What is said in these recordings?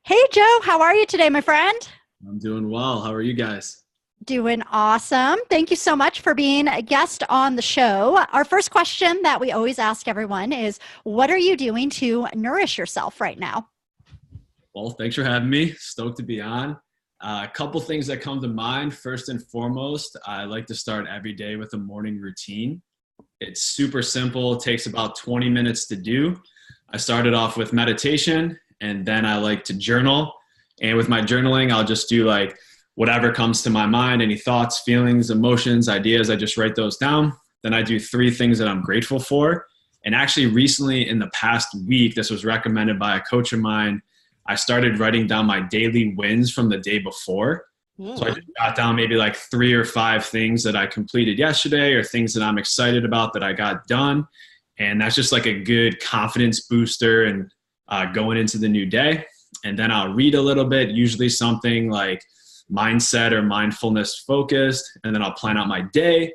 Hey, Joe, how are you today, my friend? I'm doing well. How are you guys? Doing awesome. Thank you so much for being a guest on the show. Our first question that we always ask everyone is, what are you doing to nourish yourself right now? Well, thanks for having me. Stoked to be on. A couple things that come to mind. First and foremost, I like to start every day with a morning routine. It's super simple. It takes about 20 minutes to do. I started off with meditation, and then I like to journal. And with my journaling, I'll just do like whatever comes to my mind, any thoughts, feelings, emotions, ideas, I just write those down. Then I do 3 things that I'm grateful for. And actually recently in the past week, this was recommended by a coach of mine, I started writing down my daily wins from the day before. So I just got down maybe like 3 or 5 things that I completed yesterday or things that I'm excited about that I got done. And that's just like a good confidence booster and going into the new day. And then I'll read a little bit, usually something like mindset or mindfulness focused, and then I'll plan out my day.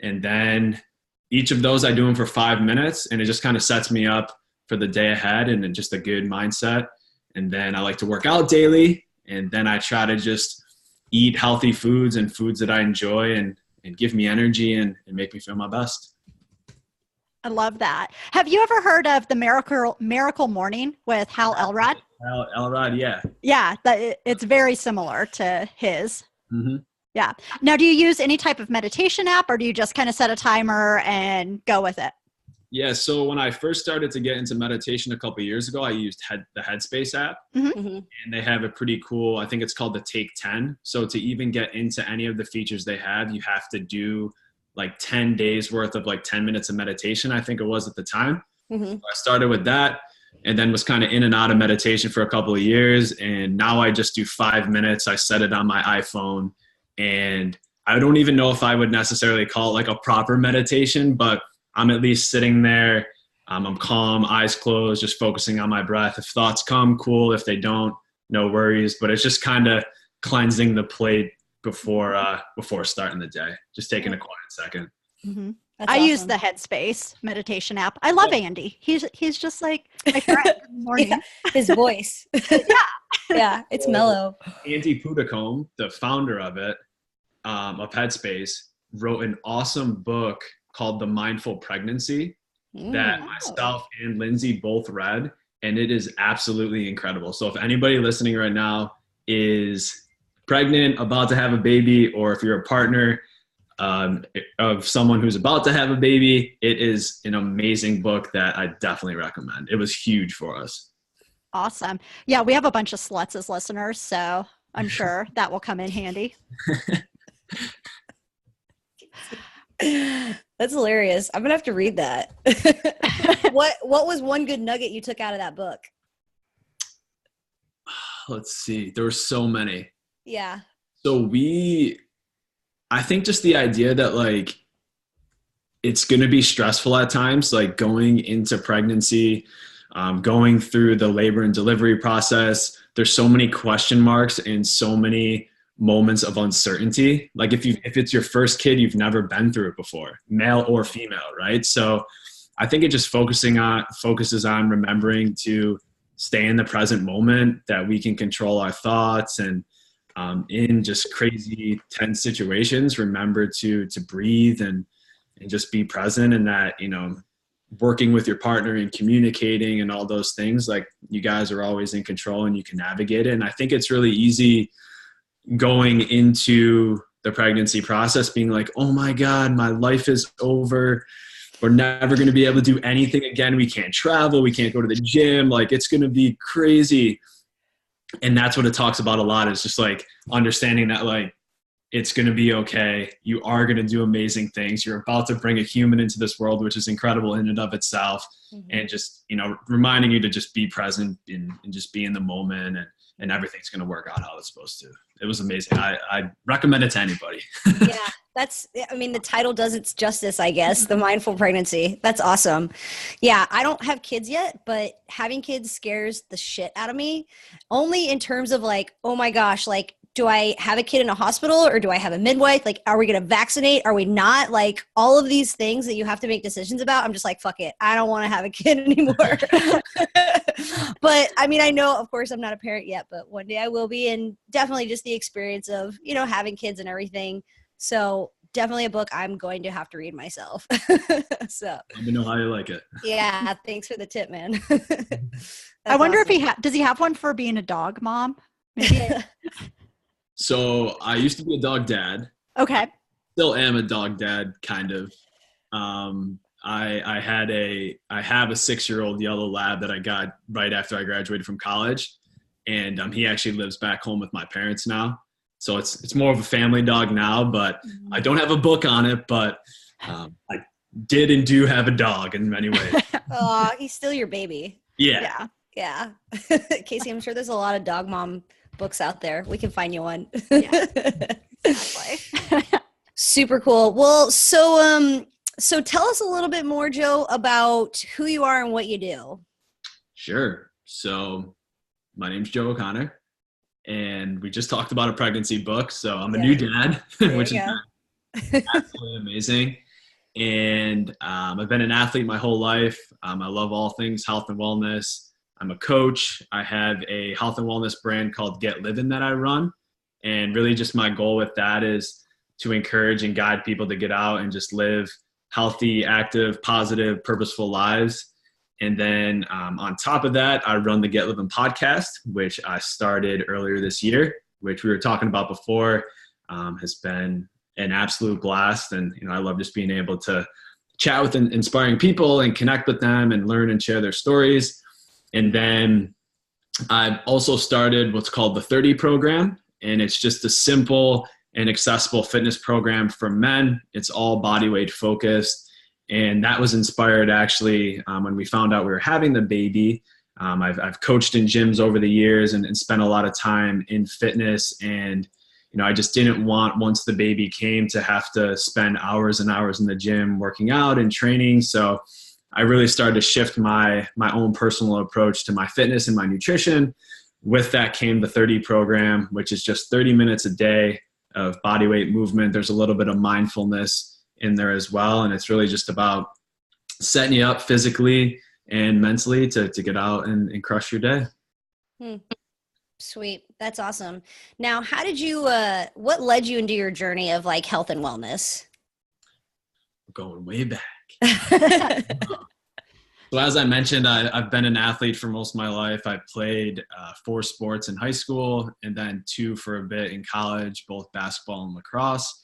And then each of those I do them for 5 minutes, and it just kind of sets me up for the day ahead and just a good mindset. And then I like to work out daily, and then I try to just eat healthy foods and foods that I enjoy and give me energy and make me feel my best. I love that. Have you ever heard of the Miracle Morning with Hal Elrod? Hal Elrod, yeah. Yeah, it's very similar to his. Mm-hmm. Yeah. Now, do you use any type of meditation app, or do you just kind of set a timer and go with it? Yeah, so when I first started to get into meditation a couple of years ago, I used the Headspace app, and they have a pretty cool, I think it's called the Take 10. So to even get into any of the features they have, you have to do like 10 days worth of like 10 minutes of meditation, I think it was at the time. So I started with that and then was kind of in and out of meditation for a couple of years. And now I just do 5 minutes. I set it on my iPhone, and I don't even know if I would necessarily call it like a proper meditation, but I'm at least sitting there. I'm calm, eyes closed, just focusing on my breath. If thoughts come, cool. If they don't, no worries. But it's just kind of cleansing the plate before starting the day. Just taking a quiet second. I use the Headspace meditation app. I love Andy. He's just like my friend in the morning. Yeah, his voice. Yeah, it's mellow. Andy Puddicombe, the founder of Headspace, wrote an awesome book called The Mindful Pregnancy that myself and Lindsay both read, and it is absolutely incredible. So if anybody listening right now is pregnant, about to have a baby, or if you're a partner of someone who's about to have a baby, it is an amazing book that I definitely recommend. It was huge for us. Awesome. Yeah, we have a bunch of sluts as listeners, so I'm sure that will come in handy. That's hilarious. I'm gonna have to read that. What was one good nugget you took out of that book? Let's see. There were so many. Yeah. So I think just the idea that like it's going to be stressful at times, like going into pregnancy, going through the labor and delivery process. There's so many question marks and so many moments of uncertainty. Like if it's your first kid, you've never been through it before, male or female, right? So I think it just focuses on remembering to stay in the present moment, that we can control our thoughts, and in just crazy tense situations, remember to breathe and just be present, and that, working with your partner and communicating and all those things, like you guys are always in control and you can navigate it. And I think it's really easy going into the pregnancy process being like, oh my God, my life is over. We're never going to be able to do anything again. We can't travel. We can't go to the gym. Like, it's going to be crazy. And that's what it talks about a lot, is just like understanding that like it's going to be okay. You are going to do amazing things. You're about to bring a human into this world, which is incredible in and of itself. And just, reminding you to just be present and just be in the moment, and everything's going to work out how it's supposed to. It was amazing. I recommend it to anybody. Yeah, the title does its justice, I guess. The Mindful Pregnancy. That's awesome. Yeah, I don't have kids yet, but having kids scares the shit out of me. Only in terms of like, oh my gosh, like, do I have a kid in a hospital, or do I have a midwife? Like, are we going to vaccinate? Are we not? Like, all of these things that you have to make decisions about. I'm just like, fuck it. I don't want to have a kid anymore. But I mean, I know, of course, I'm not a parent yet, but one day I will be, and definitely just the experience of, having kids and everything. So definitely a book I'm going to have to read myself. So let me know how you like it. yeah, thanks for the tip, man. I wonder if does he have one for being a dog mom? Maybe. So I used to be a dog dad. Okay. Still am a dog dad, kind of. I have a 6-year-old yellow lab that I got right after I graduated from college, and he actually lives back home with my parents now. So it's more of a family dog now, but I don't have a book on it, but I did and do have a dog in many ways. Oh, he's still your baby. Yeah. Casey, I'm sure there's a lot of dog mom books out there. We can find you one. Yeah. Exactly. Super cool. Well, so tell us a little bit more, Joe, about who you are and what you do. Sure. So my name's Joe O'Connor, and we just talked about a pregnancy book. So I'm a new dad, which is absolutely amazing. And I've been an athlete my whole life. I love all things health and wellness. I'm a coach. I have a health and wellness brand called GetLIVIN that I run. And really just my goal with that is to encourage and guide people to get out and just live healthy, active, positive, purposeful lives. And then on top of that, I run the GetLIVIN Podcast, which I started earlier this year, which we were talking about before, has been an absolute blast. And, I love just being able to chat with inspiring people and connect with them and learn and share their stories. And then I've also started what's called the 30 program. And it's just a simple and accessible fitness program for men. It's all body weight focused. And that was inspired actually when we found out we were having the baby. I've coached in gyms over the years and spent a lot of time in fitness. And, I just didn't want, once the baby came, to have to spend hours and hours in the gym working out and training. So I really started to shift my own personal approach to my fitness and my nutrition. With that came the 30 program, which is just 30 minutes a day of bodyweight movement. There's a little bit of mindfulness in there as well. And it's really just about setting you up physically and mentally to get out and crush your day. Sweet. That's awesome. Now, how did you, what led you into your journey of like health and wellness? Going way back. So as I mentioned, I've been an athlete for most of my life. I played 4 sports in high school and then 2 for a bit in college, both basketball and lacrosse.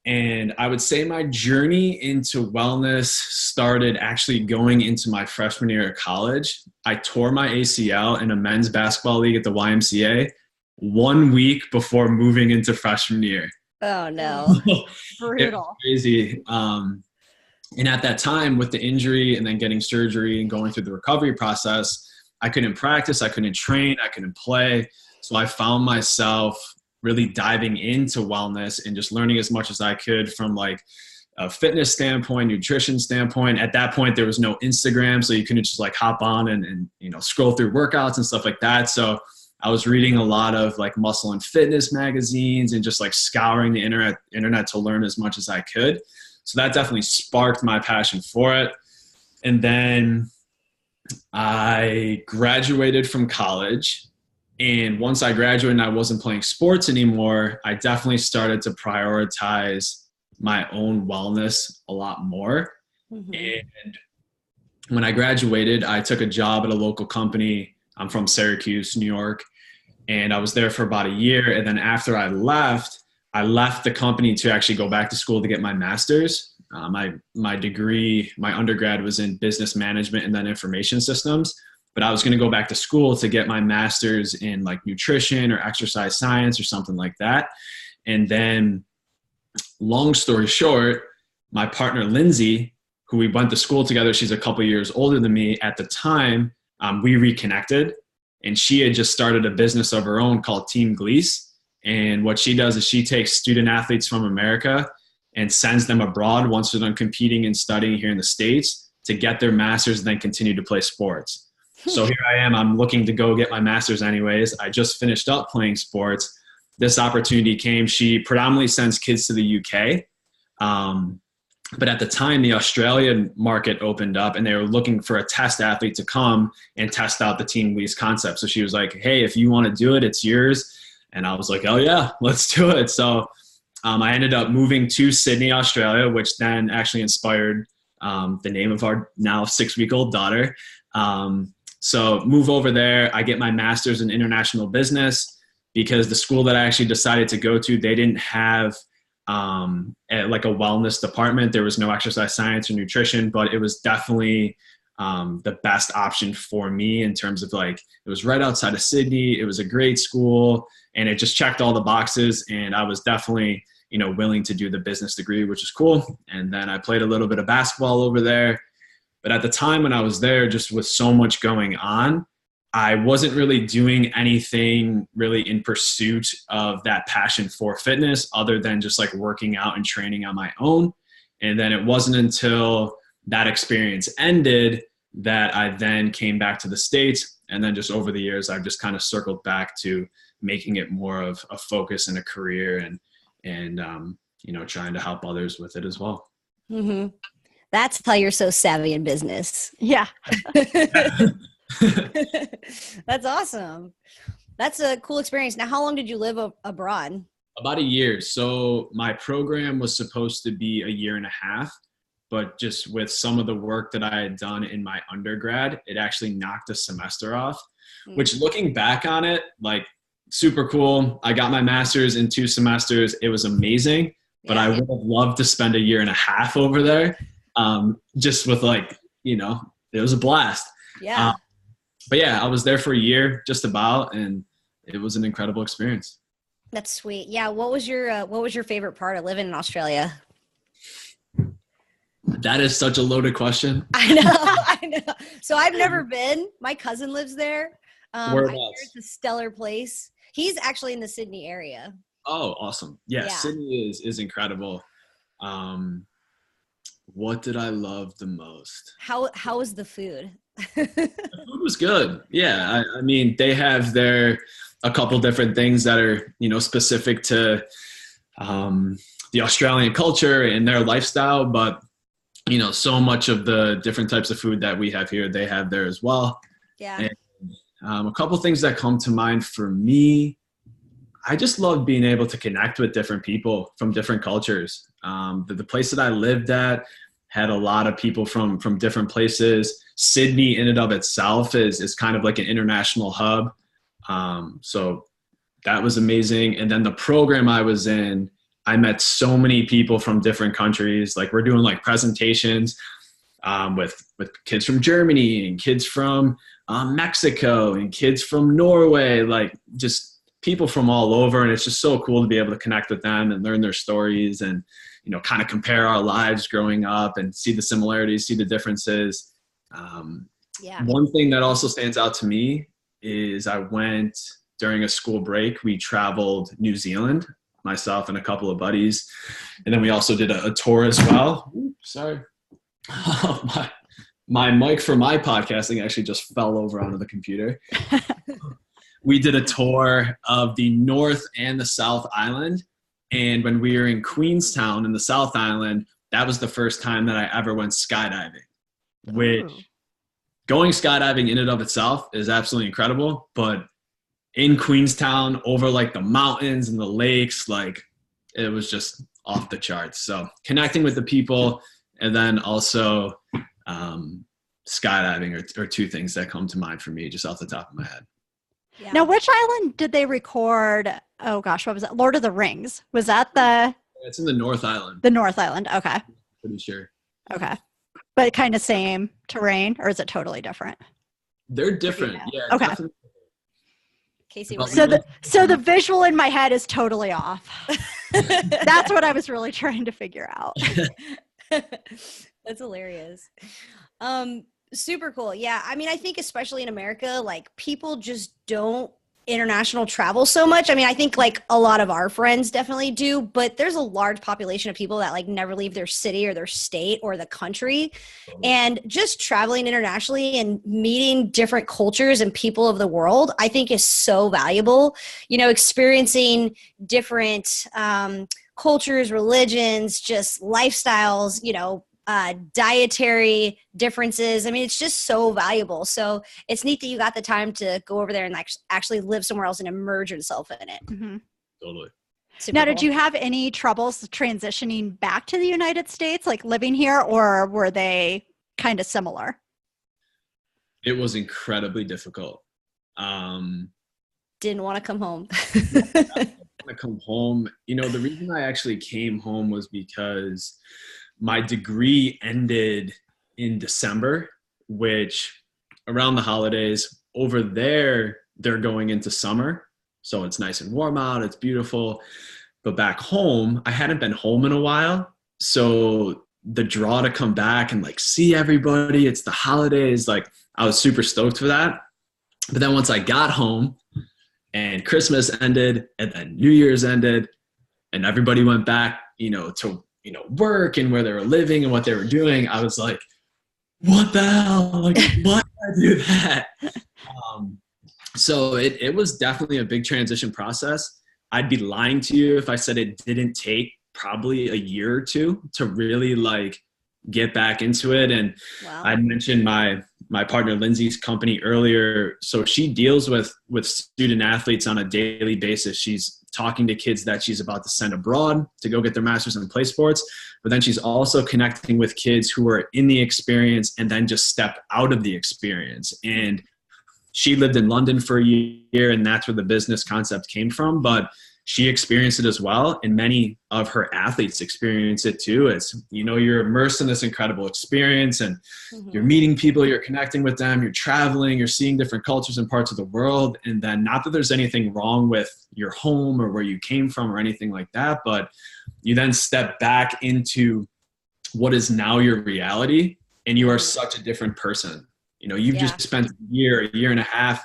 And I would say my journey into wellness started actually going into my freshman year of college. I tore my ACL in a men's basketball league at the YMCA 1 week before moving into freshman year. Oh, no. Brutal. Crazy. And at that time, with the injury and then getting surgery and going through the recovery process, I couldn't practice, I couldn't train, I couldn't play. So I found myself really diving into wellness and just learning as much as I could from like a fitness standpoint, nutrition standpoint. At that point, there was no Instagram, so you couldn't just like hop on and scroll through workouts and stuff like that. So I was reading a lot of like muscle and fitness magazines and just like scouring the internet to learn as much as I could. So that definitely sparked my passion for it. And then I graduated from college. And once I graduated and I wasn't playing sports anymore, I definitely started to prioritize my own wellness a lot more. Mm-hmm. And when I graduated, I took a job at a local company. I'm from Syracuse, New York. And I was there for about a year. And then after I left the company to actually go back to school to get my master's. My degree, my undergrad was in business management and then information systems, but I was going to go back to school to get my master's in like nutrition or exercise science or something like that. And then long story short, my partner, Lindsay, who we went to school together, she's a couple years older than me at the time, we reconnected, and she had just started a business of her own called Team Gleese. And what she does is she takes student athletes from America and sends them abroad once they're done competing and studying here in the States to get their master's and then continue to play sports. So here I am. I'm looking to go get my master's anyways. I just finished up playing sports. This opportunity came. She predominantly sends kids to the UK. But at the time, the Australian market opened up and they were looking for a test athlete to come and test out the Team Lee's concept. So she was like, hey, if you want to do it, it's yours. And I was like, oh yeah, let's do it. So I ended up moving to Sydney, Australia, which then actually inspired the name of our now 6-week-old daughter. So move over there. I get my master's in international business because the school that I actually decided to go to, they didn't have like a wellness department. There was no exercise science or nutrition, but it was definitely the best option for me in terms of like, it was right outside of Sydney. It was a great school and it just checked all the boxes. And I was definitely, willing to do the business degree, which is cool. And then I played a little bit of basketball over there. But at the time when I was there, just with so much going on, I wasn't really doing anything really in pursuit of that passion for fitness other than just like working out and training on my own. And then it wasn't until that experience ended that I then came back to the States. And then just over the years, I've just kind of circled back to making it more of a focus and a career and trying to help others with it as well. Mm-hmm. That's how you're so savvy in business. Yeah. That's awesome. That's a cool experience. Now, how long did you live abroad? About a year. So my program was supposed to be a year and a half, but just with some of the work that I had done in my undergrad, it actually knocked a semester off, which looking back on it, like super cool. I got my master's in 2 semesters. It was amazing, but I would have loved to spend a year and a half over there. Just with like, it was a blast. Yeah. But yeah, I was there for a year just about, and it was an incredible experience. That's sweet. Yeah. What was your favorite part of living in Australia? That is such a loaded question. I know. So I've never been. My cousin lives there. I hear it's a stellar place. He's actually in the Sydney area. Oh, awesome. Yeah. Sydney is incredible. What did I love the most? How was the food? The food was good. Yeah. I mean, they have a couple different things that are, specific to the Australian culture and their lifestyle, but so much of the different types of food that we have here, they have there as well. Yeah. And a couple things that come to mind for me, I just love being able to connect with different people from different cultures. The place that I lived at had a lot of people from different places. Sydney in and of itself is kind of like an international hub. So that was amazing. And then the program I was in, I met so many people from different countries. Like we're doing like presentations with kids from Germany and kids from Mexico and kids from Norway, like just people from all over. And it's just so cool to be able to connect with them and learn their stories and, kind of compare our lives growing up and see the similarities, see the differences. One thing that also stands out to me is I went during a school break. We traveled New Zealand, myself and a couple of buddies. And then we also did a tour as well. Oops, sorry. My mic for my podcasting actually just fell over onto the computer. We did a tour of the North and the South Island. And when we were in Queenstown in the South Island, that was the first time that I ever went skydiving, which going skydiving in and of itself is absolutely incredible. But in Queenstown, over like the mountains and the lakes, like it was just off the charts. So connecting with the people and then also skydiving are 2 things that come to mind for me just off the top of my head. Yeah. Now, which island did they record? Oh gosh, what was that? Lord of the Rings. Was that the? It's in the North Island. The North Island. Okay. Pretty sure. Okay. But kind of same terrain, or is it totally different? They're different. Yeah. Okay. Definitely. Casey, so the visual in my head is totally off. That's what I was really trying to figure out. That's hilarious. Super cool. Yeah. I mean, I think especially in America, like people just don't international travel so much. I mean, I think like a lot of our friends definitely do, but there's a large population of people that like never leave their city or their state or the country. And just traveling internationally and meeting different cultures and people of the world, I think is so valuable. Experiencing different cultures, religions, just lifestyles, dietary differences. I mean, it's just so valuable. So it's neat that you got the time to go over there and actually live somewhere else and immerse yourself in it. Mm-hmm. Totally. Super Now, cool. did you have any troubles transitioning back to the United States, like living here, or were they kind of similar? It was incredibly difficult. Didn't want to come home. To come home. The reason I actually came home was because my degree ended in December, which around the holidays over there, they're going into summer. So it's nice and warm out. It's beautiful. But back home, I hadn't been home in a while. So the draw to come back and like see everybody, it's the holidays. Like I was super stoked for that. But then once I got home and Christmas ended and then New Year's ended and everybody went back, to work and where they were living and what they were doing, I was like, what the hell? Like, why did I do that? So it was definitely a big transition process. I'd be lying to you if I said it didn't take probably a year or two to really like get back into it. And Wow. I mentioned my partner Lindsay's company earlier. So she deals with student athletes on a daily basis. She's talking to kids that she's about to send abroad to go get their master's in play sports. But then she's also connecting with kids who are in the experience and then just step out of the experience. And she lived in London for a year, and that's where the business concept came from. But she experienced it as well, and many of her athletes experience it too. It's, you're immersed in this incredible experience, and you're meeting people, you're connecting with them, you're traveling, you're seeing different cultures and parts of the world. And then not that there's anything wrong with your home or where you came from or anything like that, but you then step back into what is now your reality, and you are such a different person. You've just spent a year and a half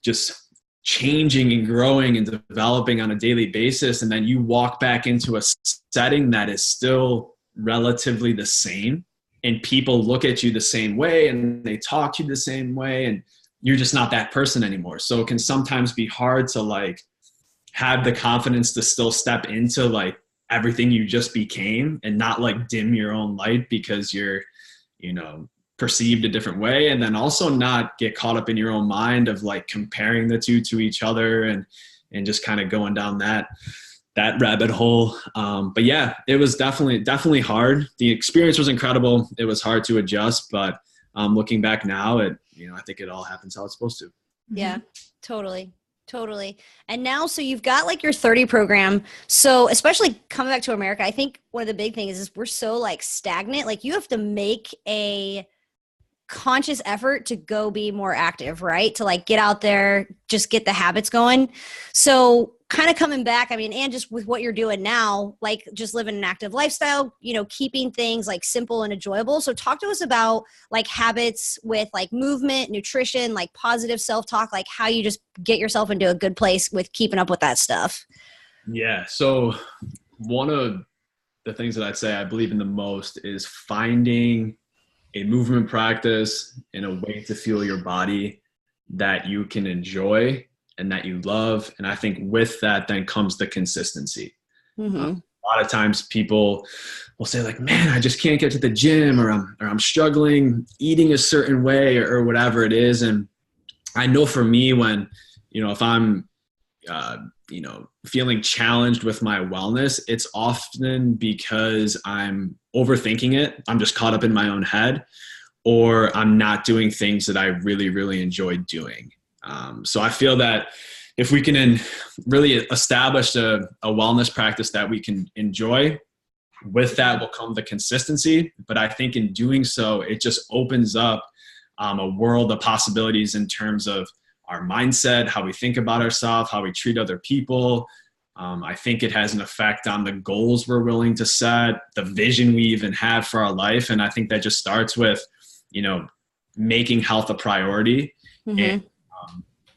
just changing and growing and developing on a daily basis. And then you walk back into a setting that is still relatively the same, and people look at you the same way and they talk to you the same way, and you're just not that person anymore. So it can sometimes be hard to like have the confidence to still step into like everything you just became and not like dim your own light because you're, perceived a different way, and then also not get caught up in your own mind of like comparing the two to each other and just kind of going down that rabbit hole. But yeah, it was definitely hard. The experience was incredible. It was hard to adjust, but looking back now, I think it all happens how it's supposed to. Yeah, totally. And now, so you've got like your 30 program. So especially coming back to America, I think one of the big things is we're so like stagnant. Like you have to make a conscious effort to go be more active, right? To like get out there, just get the habits going. So kind of coming back, and just with what you're doing now, like just living an active lifestyle, keeping things like simple and enjoyable. So talk to us about like habits with like movement, nutrition, like positive self-talk, like how you just get yourself into a good place with keeping up with that stuff. Yeah. So one of the things that I'd say I believe in the most is finding a movement practice and a way to feel your body that you can enjoy and that you love. And I think with that then comes the consistency. A lot of times people will say like, man, I just can't get to the gym, or I'm struggling eating a certain way, or whatever it is. And I know for me, when, if I'm, feeling challenged with my wellness, it's often because I'm overthinking it. I'm just caught up in my own head, or I'm not doing things that I really, really enjoy doing. So I feel that if we can really establish a wellness practice that we can enjoy, with that will come the consistency. But I think in doing so, it just opens up a world of possibilities in terms of our mindset, how we think about ourselves, how we treat other people. I think it has an effect on the goals we're willing to set, the vision we even have for our life. And I think that just starts with, making health a priority. And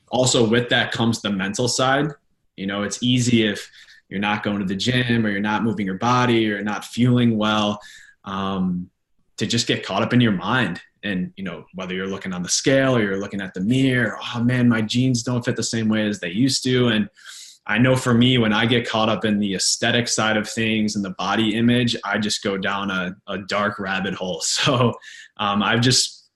also with that comes the mental side. It's easy if you're not going to the gym, or you're not moving your body, or not feeling well, to just get caught up in your mind. And, whether you're looking on the scale or you're looking at the mirror, oh man, my jeans don't fit the same way as they used to. And I know for me, when I get caught up in the aesthetic side of things and the body image, I just go down a dark rabbit hole. So I've just,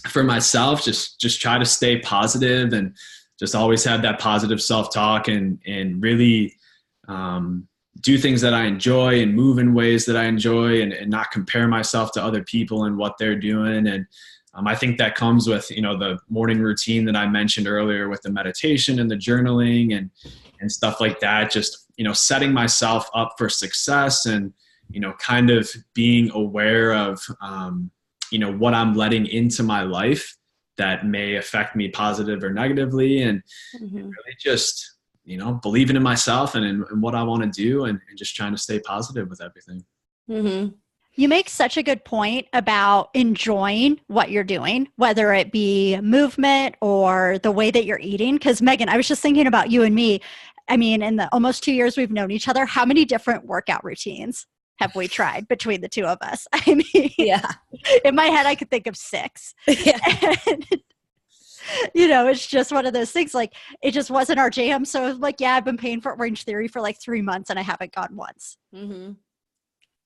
for myself, just try to stay positive and just always have that positive self-talk and really do things that I enjoy and move in ways that I enjoy and not compare myself to other people and what they're doing. And I think that comes with, the morning routine that I mentioned earlier with the meditation and the journaling and stuff like that. Just, setting myself up for success and, kind of being aware of, what I'm letting into my life that may affect me positive or negatively. And really just, believing in myself and in what I want to do and just trying to stay positive with everything. Mm-hmm. You make such a good point about enjoying what you're doing, whether it be movement or the way that you're eating. Because Megan, I was just thinking about you and me. I mean, in the almost 2 years we've known each other, how many different workout routines have we tried between the two of us? I mean, yeah. In my head, I could think of 6. Yeah. And, it's just one of those things, like, it just wasn't our jam. So I was like, yeah, I've been paying for Orange Theory for like 3 months and I haven't gone once. Mm-hmm.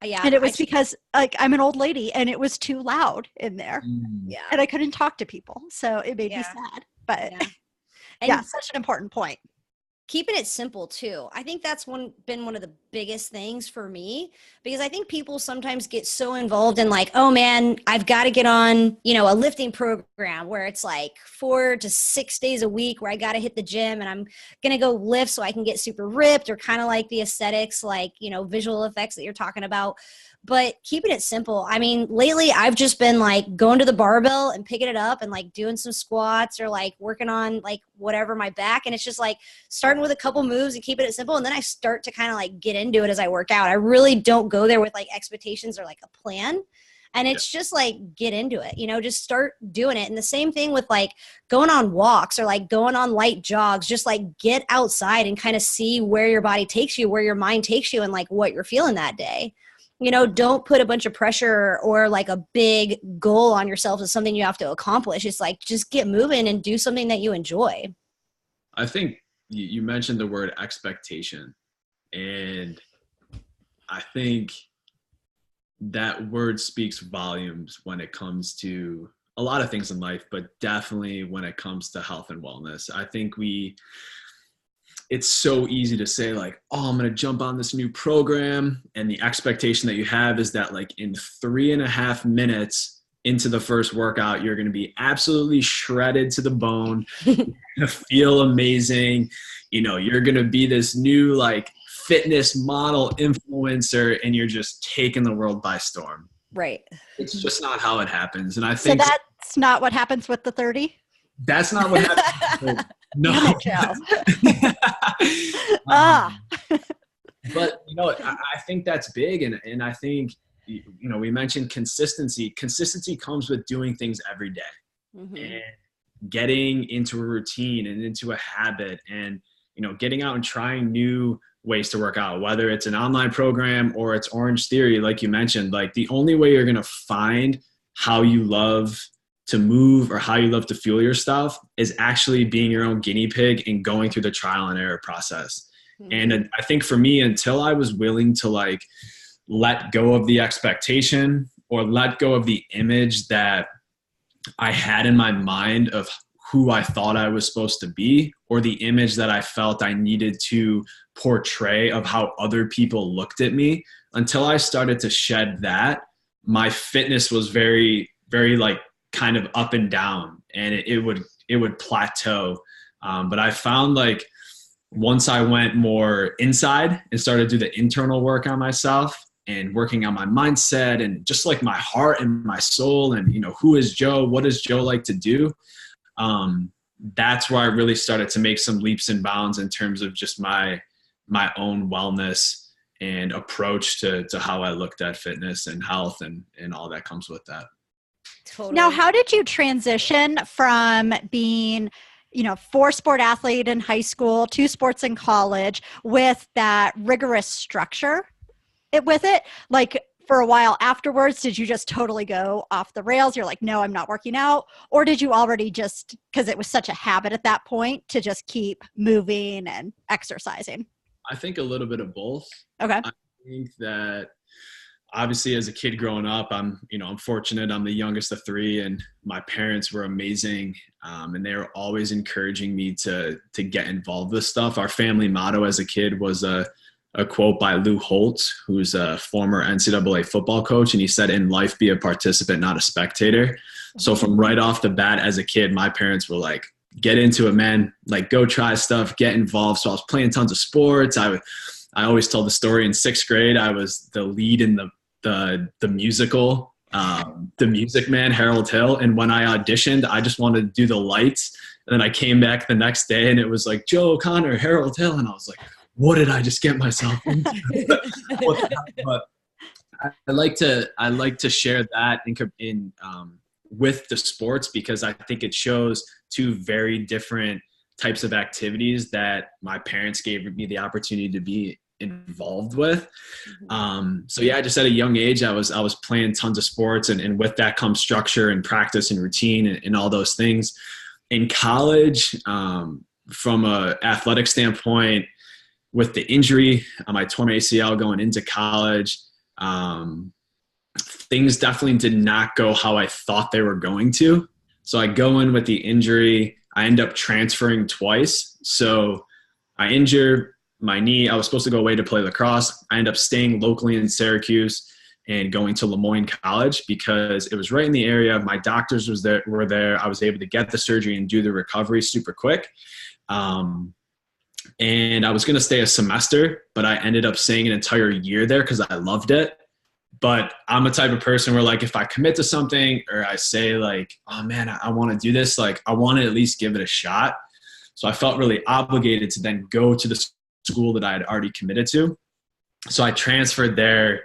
Yeah. And it was because I'm an old lady and it was too loud in there. Yeah. And I couldn't talk to people. So it made me sad. But and such an important point. Keeping it simple too. I think that's been one of the biggest things for me, because I think people sometimes get so involved in like, oh man, I've got to get on, a lifting program where it's like 4 to 6 days a week where I got to hit the gym and I'm going to go lift so I can get super ripped, or kind of like the aesthetics, like, visual effects that you're talking about. But keeping it simple. I mean, lately I've just been like going to the barbell and picking it up and like doing some squats or like working on like whatever my back. And it's just like starting with a couple moves and keeping it simple. And then I start to kind of like get into it as I work out. I really don't go there with like expectations or like a plan. And it's just like, get into it, just start doing it. And the same thing with like going on walks or like going on light jogs, just like get outside and kind of see where your body takes you, where your mind takes you, and like what you're feeling that day. Don't put a bunch of pressure or like a big goal on yourself as something you have to accomplish. It's like, just get moving and do something that you enjoy. I think you mentioned the word expectation, and I think that word speaks volumes when it comes to a lot of things in life, but definitely when it comes to health and wellness. I think it's so easy to say like, oh, I'm going to jump on this new program. And the expectation that you have is that like in 3.5 minutes into the first workout, you're going to be absolutely shredded to the bone. You're going to feel amazing. You're going to be this new like fitness model influencer, and you're just taking the world by storm. Right. It's just not how it happens. And I think so that's not what happens with the 30. That's not what happens. No. But I think that's big, and I think we mentioned consistency. Consistency comes with doing things every day, and getting into a routine and into a habit, and getting out and trying new ways to work out, whether it's an online program or it's Orange Theory, like you mentioned. Like, the only way you're gonna find how you love to move or how you love to fuel your stuff is actually being your own guinea pig and going through the trial and error process. And I think for me, until I was willing to like let go of the expectation or let go of the image that I had in my mind of who I thought I was supposed to be, or the image that I felt I needed to portray of how other people looked at me, until I started to shed that, my fitness was very, very like kind of up and down, and it would plateau. But I found like once I went more inside and started to do the internal work on myself and working on my mindset and just like my heart and my soul and, who is Joe? What does Joe like to do? That's where I really started to make some leaps and bounds in terms of just my own wellness and approach to how I looked at fitness and health and all that comes with that. Totally. Now, how did you transition from being, 4-sport athlete in high school, 2 sports in college, with that rigorous structure with it? Like, for a while afterwards, did you just totally go off the rails? You're like, no, I'm not working out. Or did you already just, because it was such a habit at that point, to just keep moving and exercising? I think a little bit of both. Okay. I think that obviously as a kid growing up, I'm fortunate. I'm the youngest of three, and my parents were amazing. And they were always encouraging me to get involved with stuff. Our family motto as a kid was a quote by Lou Holtz, who's a former NCAA football coach. And he said, in life, be a participant, not a spectator. So from right off the bat as a kid, my parents were like, get into it, man. Like, go try stuff, get involved. So I was playing tons of sports. I always told the story in 6th grade. I was the lead in the musical, The Music Man, Harold Hill. And when I auditioned, I just wanted to do the lights. And then I came back the next day and it was like, Joe O'Connor, Harold Hill. And I was like, what did I just get myself into? But I like to share that in with the sports, because I think it shows two very different types of activities that my parents gave me the opportunity to be involved with. So yeah, just at a young age, I was playing tons of sports, and with that comes structure and practice and routine and all those things. In college, from a athletic standpoint, with the injury, I tore my ACL going into college. Things definitely did not go how I thought they were going to. So I go in with the injury. I end up transferring twice. So I injure my knee. I was supposed to go away to play lacrosse. I end up staying locally in Syracuse and going to Lemoyne College because it was right in the area. My doctors were there. I was able to get the surgery and do the recovery super quick. And I was going to stay a semester, but I ended up staying an entire year there because I loved it. But I'm a type of person where, like, if I commit to something or I say like, oh man, I want to do this, like I want to at least give it a shot. So I felt really obligated to then go to the school that I had already committed to. So I transferred there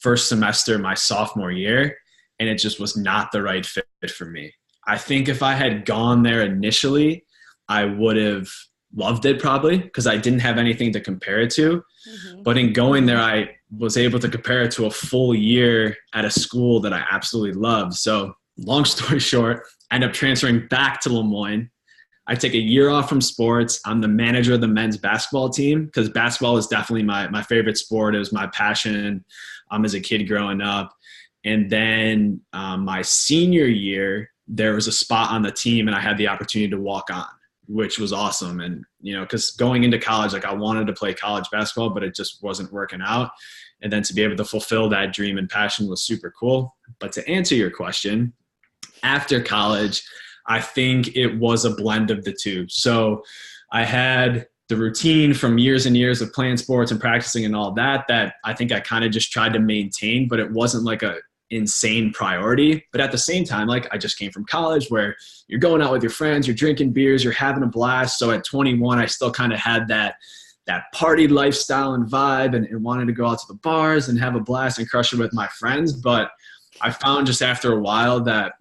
first semester, my sophomore year, and it just was not the right fit for me. I think if I had gone there initially, I would have loved it probably because I didn't have anything to compare it to. But in going there, I was able to compare it to a full year at a school that I absolutely loved. So long story short, I end up transferring back to Lemoyne. I take a year off from sports. I'm the manager of the men's basketball team because basketball is definitely my favorite sport. It was my passion as a kid growing up. And then my senior year, there was a spot on the team and I had the opportunity to walk on, which was awesome. And, because going into college, like I wanted to play college basketball, but it just wasn't working out. And then to be able to fulfill that dream and passion was super cool. But to answer your question, after college, I think it was a blend of the two. So I had the routine from years and years of playing sports and practicing and all that I think I kind of just tried to maintain, but it wasn't like a insane priority. But at the same time, like I just came from college where you're going out with your friends, you're drinking beers, you're having a blast. So at 21, I still kind of had that party lifestyle and vibe and wanted to go out to the bars and have a blast and crush it with my friends. But I found just after a while that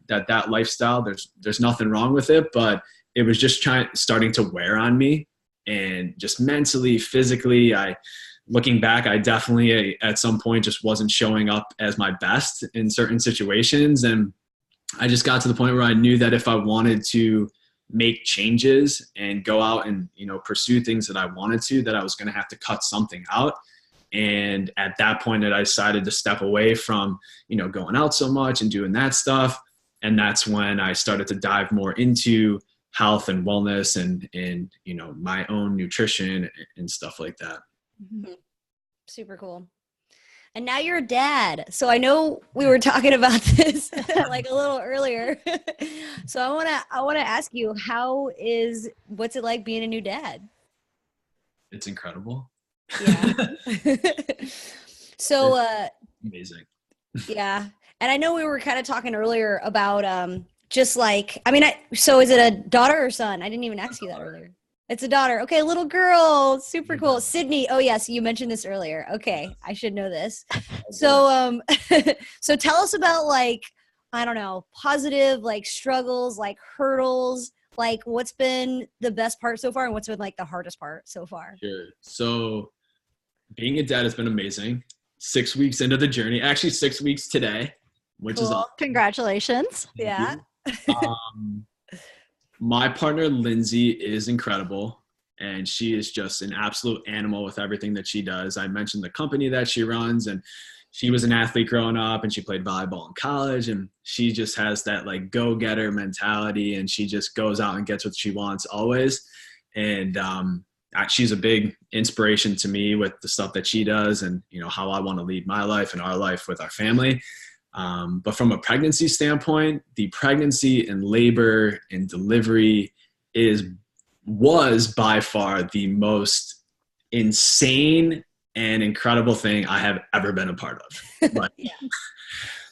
lifestyle, there's nothing wrong with it, but it was just starting to wear on me, and just mentally, physically, looking back, I definitely at some point just wasn't showing up as my best in certain situations. And I just got to the point where I knew that if I wanted to make changes and go out and, pursue things that I wanted to, that I was going to have to cut something out. And at that point I decided to step away from, going out so much and doing that stuff. And that's when I started to dive more into health and wellness and my own nutrition and stuff like that. Super cool. And now you're a dad. So I know we were talking about this like a little earlier. So I want to ask you, what's it like being a new dad? It's incredible. Yeah. So amazing. Yeah. And I know we were kind of talking earlier about just like, so is it a daughter or son? I didn't even ask you that earlier. It's a daughter. Okay, little girl. Super cool. Sydney. Oh, yes, you mentioned this earlier. Okay, I should know this. So so tell us about positive struggles, hurdles, what's been the best part so far and what's been the hardest part so far? Sure. So being a dad has been amazing. 6 weeks into the journey, actually 6 weeks today, which is awesome. Congratulations. Yeah. My partner, Lindsay, is incredible. And she is just an absolute animal with everything that she does. I mentioned the company that she runs, and she was an athlete growing up, and she played volleyball in college, and she just has that like go-getter mentality, and she just goes out and gets what she wants always. And she's a big inspiration to me with the stuff that she does, and you know how I want to lead my life and our life with our family. But from a pregnancy standpoint, the pregnancy and labor and delivery was by far the most insane and incredible thing I have ever been a part of. Like,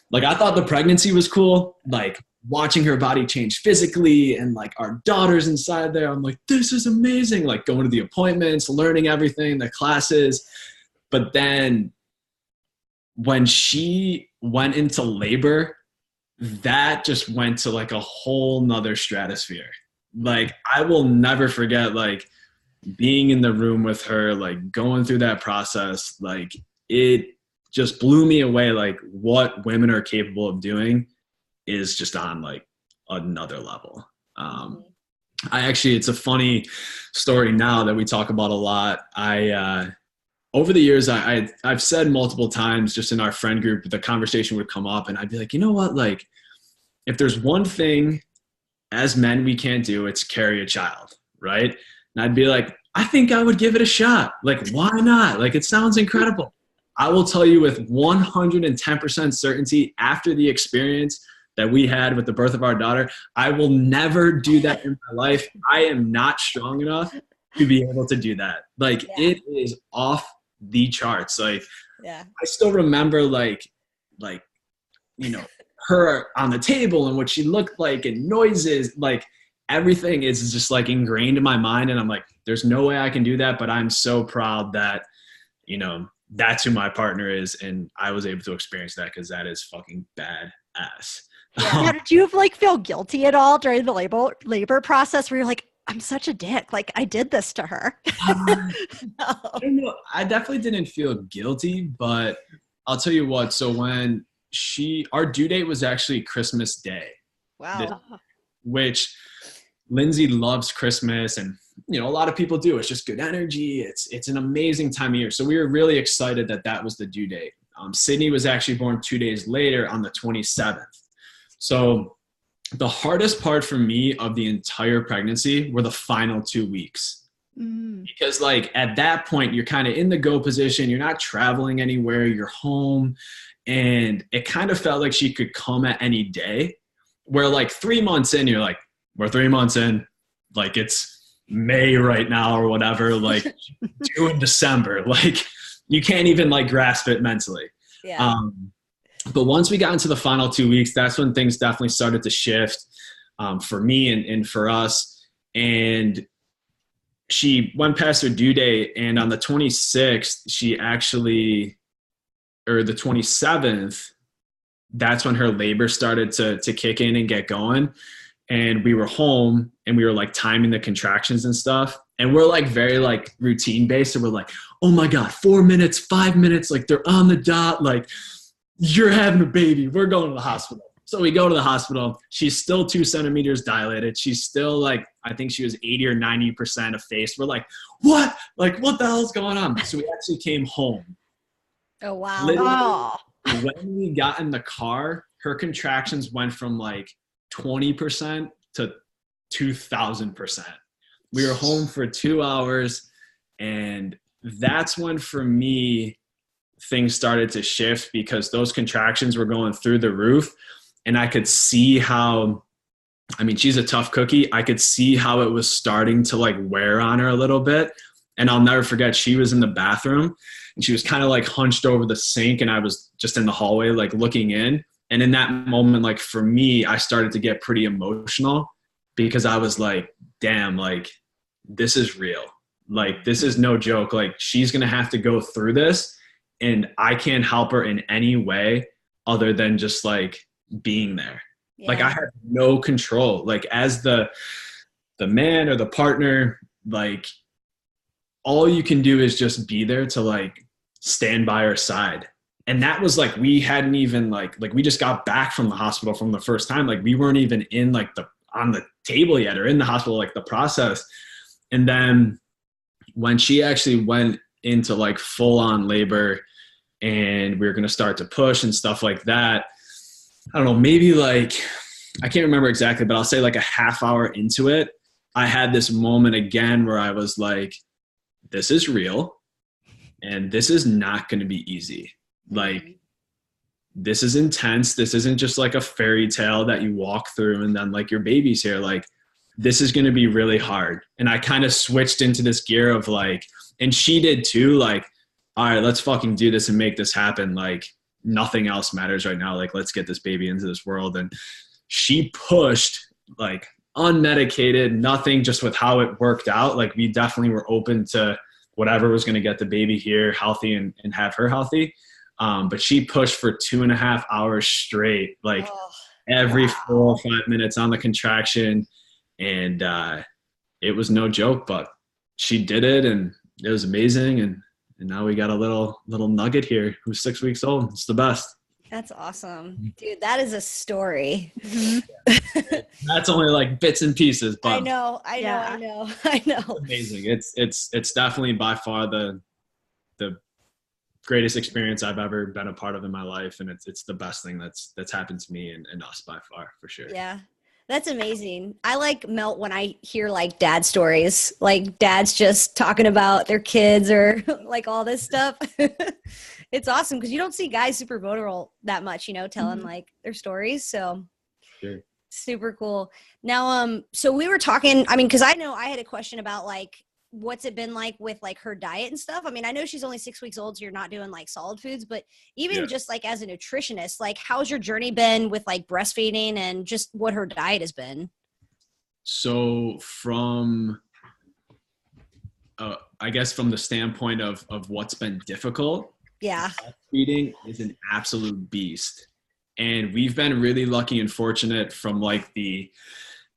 like I thought the pregnancy was cool, like watching her body change physically and like our daughter's inside there. I'm like, this is amazing. Like going to the appointments, learning everything, the classes. But then when she went into labor, that just went to like a whole nother stratosphere. Like I will never forget like being in the room with her, like going through that process. Like it just blew me away. Like what women are capable of doing is just on like another level. It's a funny story now that we talk about a lot. Over the years, I've said multiple times just in our friend group, the conversation would come up and I'd be like, you know what? Like if there's one thing as men we can't do, it's carry a child, right? And I'd be like, I think I would give it a shot. Like, why not? Like, it sounds incredible. I will tell you with 110% certainty after the experience that we had with the birth of our daughter, I will never do that in my life. I am not strong enough to be able to do that. Like, it is off the charts. Like, I still remember like, you know, her on the table and what she looked like and noises, like everything is just like ingrained in my mind. And I'm like, there's no way I can do that. But I'm so proud that, you know, that's who my partner is. And I was able to experience that because that is fucking badass. Yeah. Did you like feel guilty at all during the labor process where you're like, I'm such a dick. Like I did this to her. No. I definitely didn't feel guilty, but I'll tell you what. So when our due date was actually Christmas Day. Wow. Which Lindsay loves Christmas, and you know a lot of people do. It's just good energy. It's an amazing time of year. So we were really excited that was the due date. Sydney was actually born 2 days later on the 27th. So the hardest part for me of the entire pregnancy were the final 2 weeks. Because like at that point you're kind of in the go position. You're not traveling anywhere. You're home. And it kind of felt like she could come at any day, where like 3 months in, you're like, we're 3 months in, like it's May right now or whatever, like due in December, like you can't even like grasp it mentally. Yeah. But once we got into the final 2 weeks, that's when things definitely started to shift for me and for us. And she went past her due date, and on the 26th, or the 27th, that's when her labor started to kick in and get going. And we were home and we were like timing the contractions and stuff. And we're like very like routine based. And we're like, oh my God, 4 minutes, 5 minutes. Like they're on the dot. Like you're having a baby. We're going to the hospital. So we go to the hospital. She's still 2 centimeters dilated. She's still like, I think she was 80 or 90% effaced. We're like, what? Like what the hell's going on? So we actually came home. Oh, wow. Literally, when we got in the car, her contractions went from like 20% to 2,000%. We were home for 2 hours, and that's when, for me, things started to shift because those contractions were going through the roof, and I could see how, I mean, she's a tough cookie. I could see how it was starting to like wear on her a little bit. And I'll never forget, she was in the bathroom and she was kind of like hunched over the sink, and I was just in the hallway, like looking in. And in that moment, like for me, I started to get pretty emotional because I was like, damn, like this is real. Like, this is no joke. Like she's going to have to go through this, and I can't help her in any way other than just like being there. Yeah. Like I had no control, like as the man or the partner, like all you can do is just be there to like stand by her side. And that was like, we hadn't even like we just got back from the hospital from the first time. Like we weren't even in like on the table yet or in the hospital, like the process. And then when she actually went into like full on labor and we were going to start to push and stuff like that, I don't know, maybe like, I can't remember exactly, but I'll say like a half hour into it, I had this moment again where I was like, this is real and this is not going to be easy. Like, this is intense. This isn't just like a fairy tale that you walk through and then like your baby's here. Like, this is going to be really hard. And I kind of switched into this gear of like, and she did too, like, all right, let's fucking do this and make this happen. Like, nothing else matters right now. Like, let's get this baby into this world. And she pushed like unmedicated, nothing, just with how it worked out. Like, we definitely were open to whatever was going to get the baby here healthy and have her healthy. But she pushed for 2.5 hours straight, like every 4 or 5 minutes on the contraction. And it was no joke, but she did it and it was amazing. And now we got a little nugget here who's 6 weeks old. It's the best. That's awesome. Dude, that is a story. That's only like bits and pieces, but I know. amazing. It's definitely by far the greatest experience I've ever been a part of in my life. And it's the best thing that's happened to me and us by far, for sure. Yeah. That's amazing. I like melt when I hear like dad stories, like dads just talking about their kids or like all this stuff. It's awesome because you don't see guys super vulnerable that much, you know, telling like their stories. So sure. Super cool. Now, so we were talking, I mean, cause I know I had a question about like, what's it been like with like her diet and stuff? I mean, I know she's only 6 weeks old, so you're not doing like solid foods, but even just like as a nutritionist, like how's your journey been with like breastfeeding and just what her diet has been? So from, I guess from the standpoint of what's been difficult, breastfeeding is an absolute beast. And we've been really lucky and fortunate from like the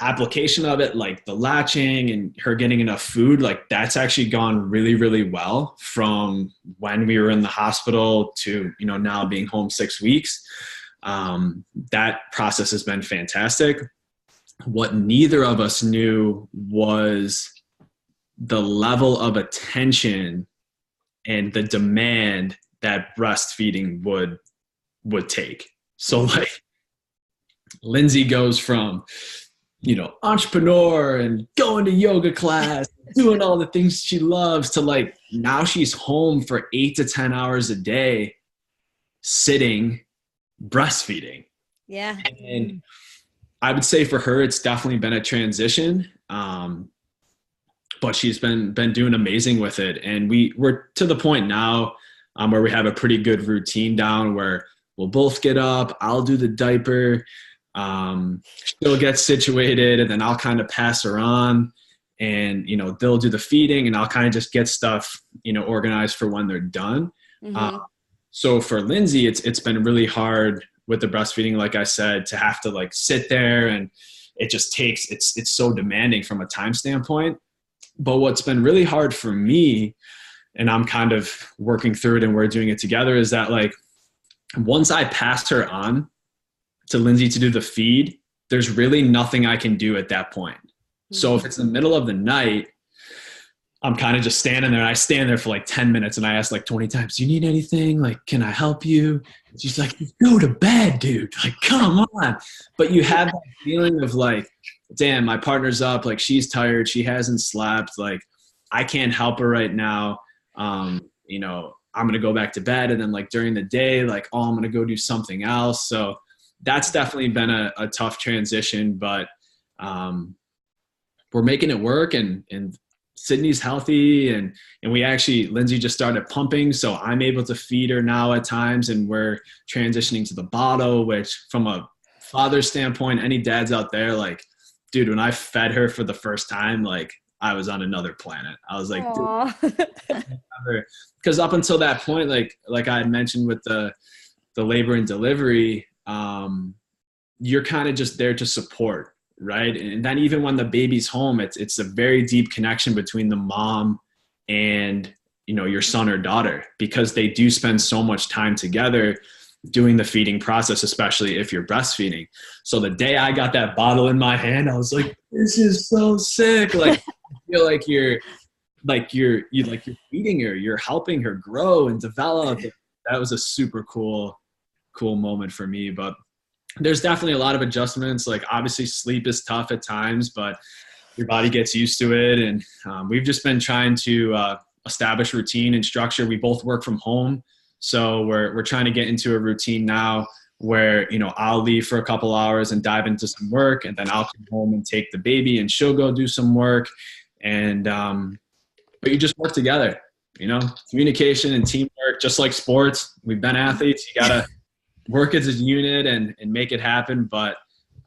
application of it, like the latching and her getting enough food, like that's actually gone really, really well from when we were in the hospital to, you know, now being home 6 weeks. That process has been fantastic. What neither of us knew was the level of attention and the demand that breastfeeding would take. So like Lindsay goes from, you know, entrepreneur and going to yoga class, doing all the things she loves to like, now she's home for 8 to 10 hours a day, sitting, breastfeeding. Yeah. And I would say for her, it's definitely been a transition. But she's been doing amazing with it. And we're to the point now where we have a pretty good routine down where we'll both get up, I'll do the diaper, she'll get situated and then I'll kind of pass her on and, you know, they'll do the feeding and I'll kind of just get stuff, you know, organized for when they're done. So for Lindsay, it's been really hard with the breastfeeding, like I said, to have to like sit there and it just takes, it's so demanding from a time standpoint. But what's been really hard for me, and I'm kind of working through it and we're doing it together, is that like, once I passed her on to Lindsay to do the feed, there's really nothing I can do at that point. So if it's the middle of the night, I'm kind of just standing there and I stand there for like 10 minutes and I ask like 20 times, do you need anything? Like, can I help you? And she's like, go to bed, dude. Like, come on. But you have that feeling of like, damn, my partner's up. Like, she's tired. She hasn't slept. Like, I can't help her right now. You know, I'm going to go back to bed. And then like during the day, like, oh, I'm going to go do something else. So that's definitely been a tough transition, but we're making it work and Sydney's healthy and we actually, Lindsay just started pumping. So I'm able to feed her now at times and we're transitioning to the bottle, which from a father's standpoint, any dads out there, like, dude, when I fed her for the first time, like I was on another planet. I was like, because up until that point, like I had mentioned with the labor and delivery, you're kind of just there to support, right? And then even when the baby's home, it's a very deep connection between the mom and your son or daughter, because they do spend so much time together doing the feeding process, especially if you're breastfeeding. So the day I got that bottle in my hand, I was like, this is so sick. Like, I feel like you're feeding her, you're helping her grow and develop. That was a super cool moment for me. But there's definitely a lot of adjustments. Like, obviously sleep is tough at times, but your body gets used to it. And we've just been trying to establish routine and structure. We both work from home. So we're trying to get into a routine now where, I'll leave for a couple hours and dive into some work, and then I'll come home and take the baby and she'll go do some work. And, but you just work together, communication and teamwork, just like sports. We've been athletes. You got to work as a unit and make it happen. But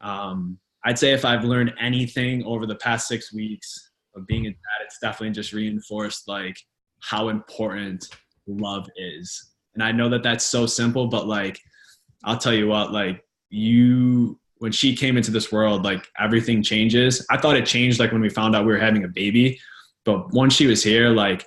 I'd say if I've learned anything over the past 6 weeks of being a dad, it's definitely just reinforced like how important love is. And I know that that's so simple, but like, I'll tell you what, like when she came into this world, like everything changes. I thought it changed like when we found out we were having a baby, but once she was here, like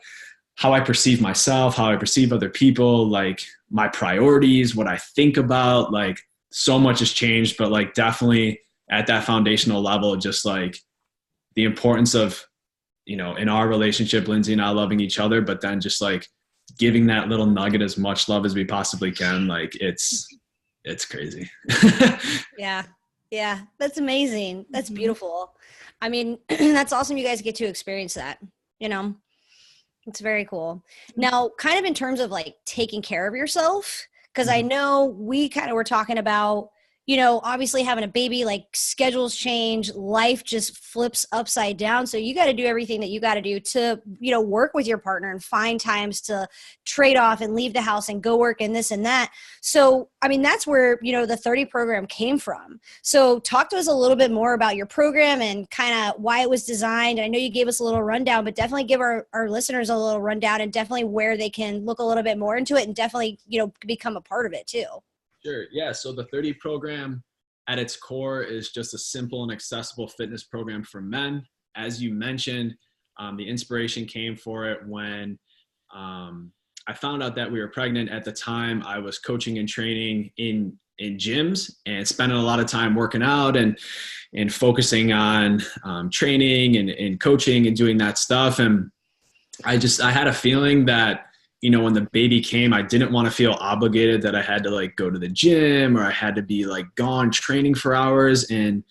how I perceive myself, how I perceive other people, like my priorities, what I think about, like so much has changed. But like definitely at that foundational level, just like the importance of, in our relationship, Lindsay and I loving each other, but then just like giving that little nugget as much love as we possibly can. Like it's crazy. Yeah. That's amazing. That's beautiful. I mean, that's awesome. You guys get to experience that, it's very cool. Now, kind of in terms of like taking care of yourself, because I know we kind of were talking about, obviously having a baby, like schedules change, life just flips upside down. So you got to do everything that you got to do to, work with your partner and find times to trade off and leave the house and go work and this and that. So, I mean, that's where, the 30 program came from. So talk to us a little bit more about your program and kind of why it was designed. I know you gave us a little rundown, but definitely give our listeners a little rundown and definitely where they can look a little bit more into it and definitely, become a part of it too. Sure. Yeah. So the 30 program at its core is just a simple and accessible fitness program for men. As you mentioned, the inspiration came for it when I found out that we were pregnant. At the time, I was coaching and training in gyms and spending a lot of time working out and focusing on training and coaching and doing that stuff. And I had a feeling that, when the baby came, I didn't want to feel obligated that I had to like go to the gym or I had to be like gone training for hours. And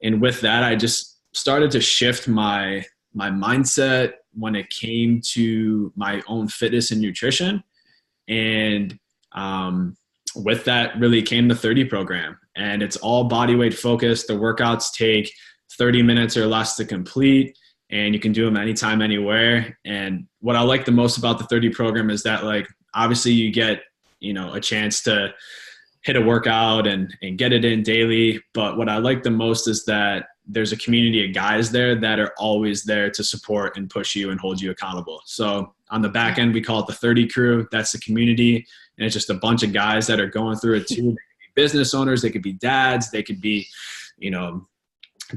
with that, I just started to shift my mindset when it came to my own fitness and nutrition. And with that really came the 30 program, and it's all body weight focused. The workouts take 30 minutes or less to complete, and you can do them anytime, anywhere. And what I like the most about the 30 program is that, like, obviously you get, a chance to hit a workout and get it in daily. But what I like the most is that there's a community of guys there that are always there to support and push you and hold you accountable. So on the back end, we call it the 30 crew. That's the community. And it's just a bunch of guys that are going through it too. They could be business owners. They could be dads. They could be,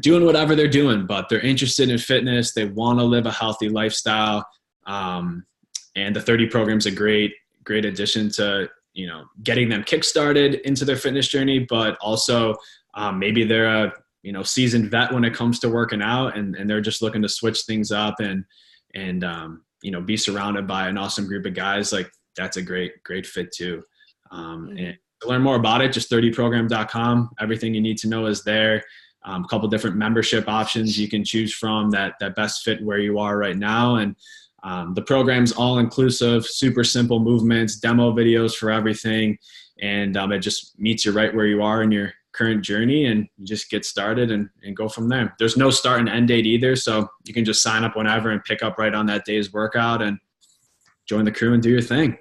doing whatever they're doing, but they're interested in fitness. They want to live a healthy lifestyle. And the 30 program is a great addition to, getting them kickstarted into their fitness journey, but also maybe they're a, seasoned vet when it comes to working out and they're just looking to switch things up and be surrounded by an awesome group of guys. Like, that's a great fit too. And to learn more about it, just 30program.com. Everything you need to know is there. A couple different membership options you can choose from that best fit where you are right now. And the program's all inclusive, super simple movements, demo videos for everything. And it just meets you right where you are in your current journey, and you just get started and go from there. There's no start and end date either. So you can just sign up whenever and pick up right on that day's workout and join the crew and do your thing.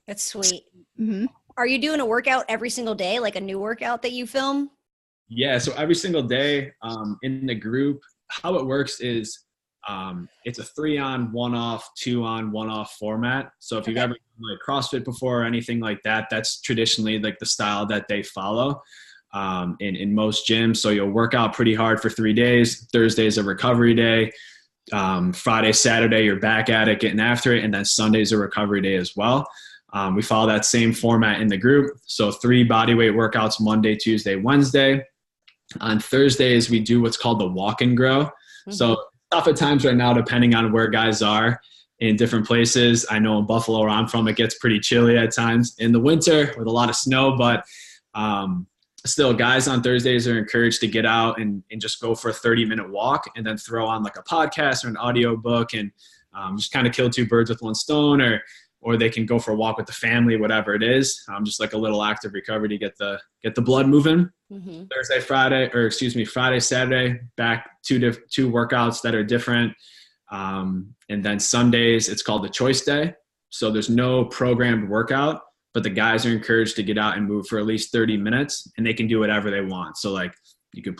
That's sweet. Mm-hmm. Are you doing a workout every single day, like a new workout that you film? Yeah, so every single day in the group, how it works is it's a 3-on, 1-off, 2-on, 1-off format. So if you've ever done like CrossFit before or anything like that, that's traditionally like the style that they follow in most gyms. So you'll work out pretty hard for 3 days. Thursday's a recovery day. Friday, Saturday, you're back at it, getting after it. And then Sunday's a recovery day as well. We follow that same format in the group. So 3 bodyweight workouts, Monday, Tuesday, Wednesday. On Thursdays, we do what's called the walk and grow. Mm-hmm. So tough at times right now, depending on where guys are in different places. I know in Buffalo, where I'm from, it gets pretty chilly at times in the winter with a lot of snow, but still, guys on Thursdays are encouraged to get out and just go for a 30-minute walk and then throw on like a podcast or an audio book and just kind of kill 2 birds with 1 stone, or they can go for a walk with the family, whatever it is. Just like a little active recovery to get the blood moving. Mm-hmm. Friday, Saturday, back 2 workouts that are different. And then Sundays, it's called the choice day. So there's no programmed workout, but the guys are encouraged to get out and move for at least 30 minutes, and they can do whatever they want. So like you could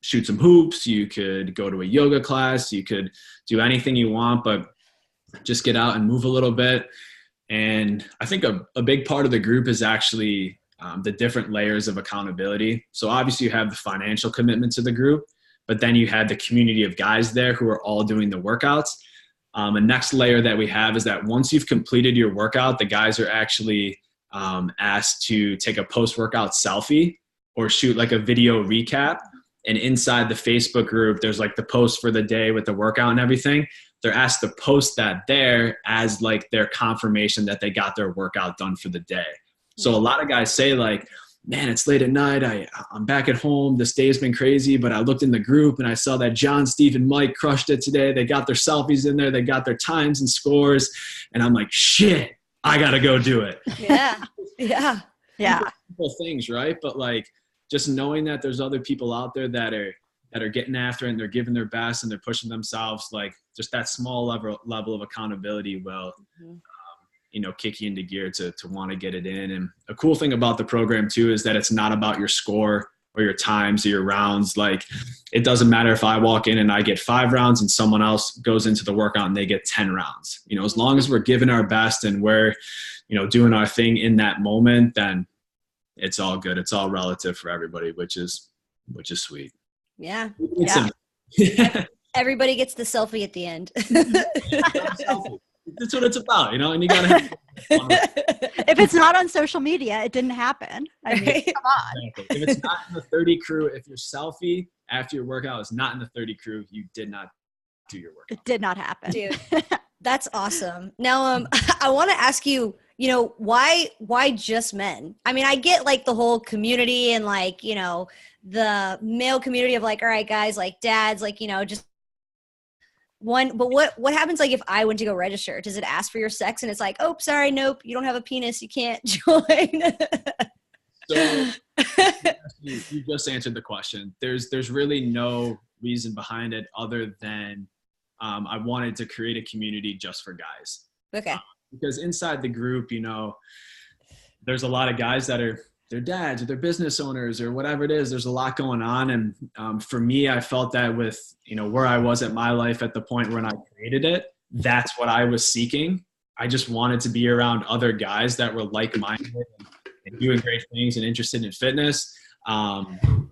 shoot some hoops, you could go to a yoga class, you could do anything you want, but just get out and move a little bit. And I think a big part of the group is actually the different layers of accountability. So obviously you have the financial commitment to the group, but then you had the community of guys there who are all doing the workouts. The next layer that we have is that once you've completed your workout, the guys are actually asked to take a post-workout selfie or shoot like a video recap. And inside the Facebook group, there's like the post for the day with the workout and everything. They're asked to post that there as like their confirmation that they got their workout done for the day. So a lot of guys say like, man, it's late at night. I'm back at home. This day's been crazy, but I looked in the group and I saw that John, Steve, and Mike crushed it today. They got their selfies in there. They got their times and scores. And I'm like, shit, I got to go do it. Yeah. Yeah. Yeah. Simple things, right? But like just knowing that there's other people out there that are getting after it and they're giving their best and they're pushing themselves, like just that small level of accountability will, kick you into gear to want to get it in. And a cool thing about the program too is that it's not about your score or your times or your rounds. Like it doesn't matter if I walk in and I get 5 rounds and someone else goes into the workout and they get 10 rounds. As long as we're giving our best and we're, doing our thing in that moment, then it's all good. It's all relative for everybody, which is sweet. Yeah. Yeah. Everybody gets the selfie at the end. That's what it's about, and you gotta have fun. If it's not on social media, it didn't happen. I mean, come on. Exactly. If it's not in the 30 crew, if your selfie after your workout is not in the 30 crew, you did not do your workout. It did not happen. Dude, that's awesome. Now, I want to ask you, why just men? I mean, I get like the whole community and like, the male community of like, all right, guys, like dads, like, just one, but what happens like if I went to go register? Does it ask for your sex and it's like, oh, sorry, nope, you don't have a penis, you can't join? So you just answered the question. There's really no reason behind it other than I wanted to create a community just for guys. Okay. Because inside the group, there's a lot of guys that are their dads or their business owners or whatever it is. There's a lot going on. And for me, I felt that with, where I was at my life at the point when I created it, that's what I was seeking. I just wanted to be around other guys that were like-minded and doing great things and interested in fitness. And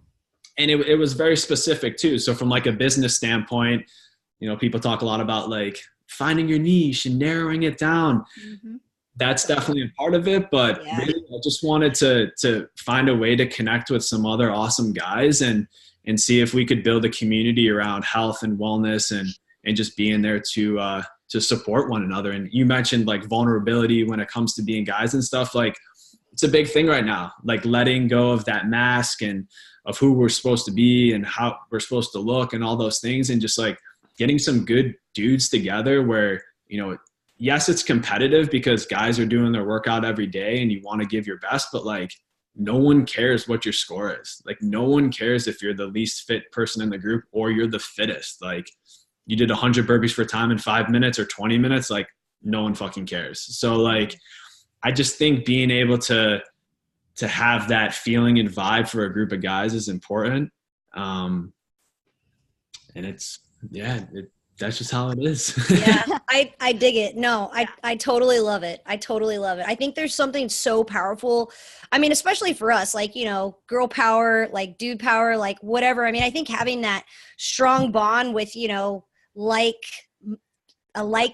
it was very specific too. So from like a business standpoint, people talk a lot about like finding your niche and narrowing it down. Mm-hmm. That's definitely a part of it, but really I just wanted to find a way to connect with some other awesome guys and see if we could build a community around health and wellness and just being there to support one another. And you mentioned like vulnerability when it comes to being guys and stuff. Like it's a big thing right now, like letting go of that mask and of who we're supposed to be and how we're supposed to look and all those things, and just like getting some good dudes together where, yes, it's competitive because guys are doing their workout every day and you want to give your best, but like no one cares what your score is. Like no one cares if you're the least fit person in the group or you're the fittest. Like you did 100 burpees for time in 5 minutes or 20 minutes. Like no one fucking cares. So like, I just think being able to have that feeling and vibe for a group of guys is important. And that's just how it is. Yeah, I dig it. No, I totally love it. I totally love it. I think there's something so powerful. I mean, especially for us, like, girl power, like dude power, like whatever. I mean, I think having that strong bond with, like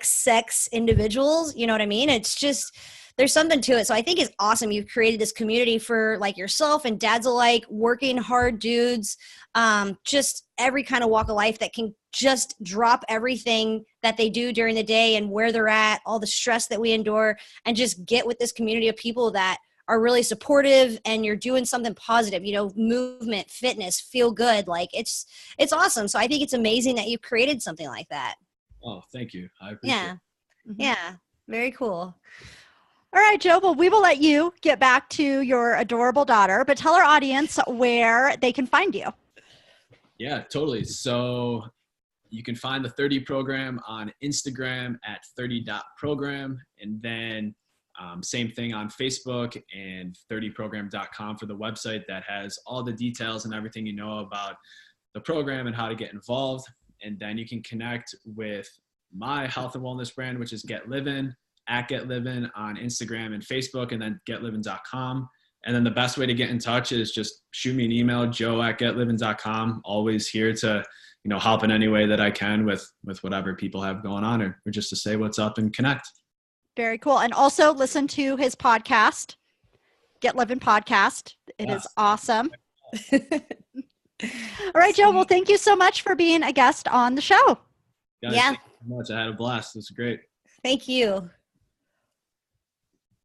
sex individuals. You know what I mean? It's just, there's something to it. So I think it's awesome. You've created this community for like yourself and dads alike, working hard dudes, just every kind of walk of life that can just drop everything that they do during the day and where they're at, all the stress that we endure, and just get with this community of people that are really supportive, and you're doing something positive, you know, movement, fitness, feel good. Like it's awesome. So I think it's amazing that you created something like that. Oh, thank you. I appreciate it. Mm-hmm. Yeah. Very cool. All right, Joe. Well, we will let you get back to your adorable daughter, but tell our audience where they can find you. Yeah, totally. So you can find the 30 program on Instagram at 30.program. And then same thing on Facebook, and 30program.com for the website that has all the details and everything you know about the program and how to get involved. And then you can connect with my health and wellness brand, which is GetLIVIN, at GetLIVIN on Instagram and Facebook, and then GetLIVIN.com. And then the best way to get in touch is just shoot me an email, joe@GetLIVIN.com. Always here to, you know, help in any way that I can with whatever people have going on, or just to say what's up and connect. Very cool. And also listen to his podcast, GetLIVIN Podcast. It is awesome. All right, Joe. Well, thank you so much for being a guest on the show. Guys, thank you so much. I had a blast. It was great. Thank you.